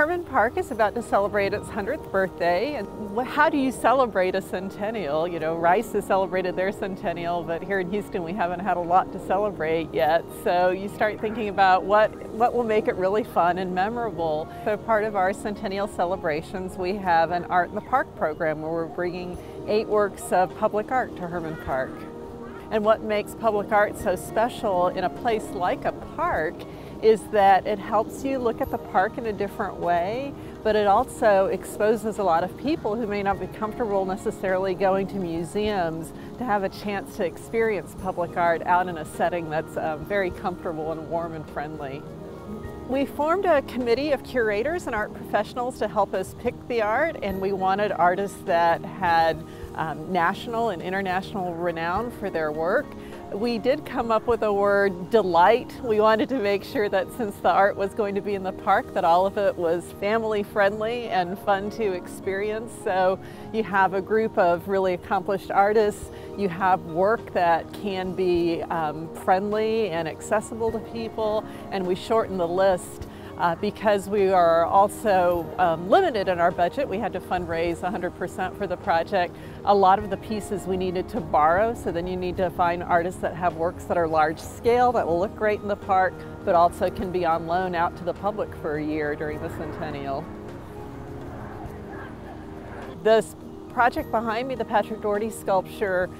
Hermann Park is about to celebrate its 100th birthday. And how do you celebrate a centennial? You know, Rice has celebrated their centennial, but here in Houston we haven't had a lot to celebrate yet. So you start thinking about what will make it really fun and memorable. So part of our centennial celebrations, we have an Art in the Park program where we're bringing 8 works of public art to Hermann Park. And what makes public art so special in a place like a park is that it helps you look at the park in a different way, but it also exposes a lot of people who may not be comfortable necessarily going to museums to have a chance to experience public art out in a setting that's very comfortable and warm and friendly. We formed a committee of curators and art professionals to help us pick the art, and we wanted artists that had national and international renown for their work. We did come up with a word, delight. We wanted to make sure that since the art was going to be in the park, that all of it was family friendly and fun to experience. So you have a group of really accomplished artists, you have work that can be friendly and accessible to people, and we shorten the list. Because we are also limited in our budget, we had to fundraise 100% for the project. A lot of the pieces we needed to borrow, so then you need to find artists that have works that are large scale, that will look great in the park, but also can be on loan out to the public for a year during the centennial. This project behind me, the Patrick Doherty sculpture,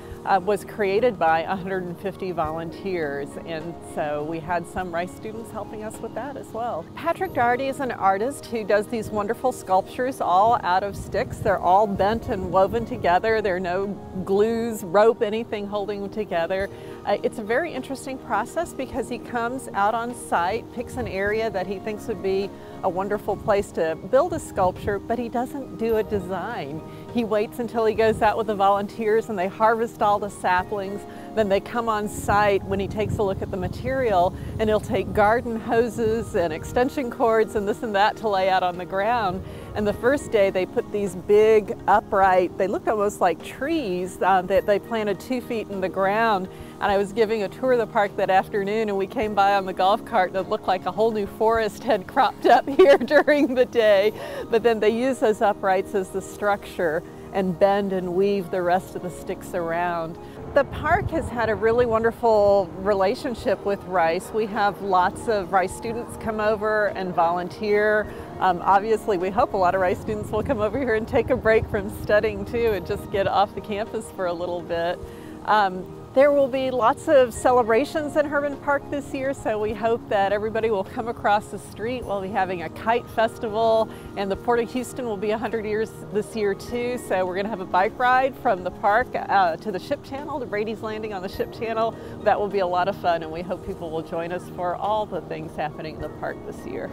was created by 150 volunteers, and so we had some Rice students helping us with that as well. Patrick Doherty is an artist who does these wonderful sculptures all out of sticks. They're all bent and woven together. There are no glues, rope, anything holding them together. It's a very interesting process because he comes out on site, picks an area that he thinks would be a wonderful place to build a sculpture, but he doesn't do a design. He waits until he goes out with the volunteers and they harvest all the saplings. Then they come on site when he takes a look at the material, and he'll take garden hoses and extension cords and this and that to lay out on the ground. And the first day they put these big upright, they looked almost like trees that they planted 2 feet in the ground. And I was giving a tour of the park that afternoon, and we came by on the golf cart and it looked like a whole new forest had cropped up here during the day. But then they use those uprights as the structure and bend and weave the rest of the sticks around. The park has had a really wonderful relationship with Rice. We have lots of Rice students come over and volunteer. Obviously, we hope a lot of Rice students will come over here and take a break from studying too and just get off the campus for a little bit. There will be lots of celebrations in Hermann Park this year, so we hope that everybody will come across the street. We'll be having a kite festival, and the Port of Houston will be 100 years this year too, so we're going to have a bike ride from the park to the ship channel, to Brady's Landing on the ship channel. That will be a lot of fun, and we hope people will join us for all the things happening in the park this year.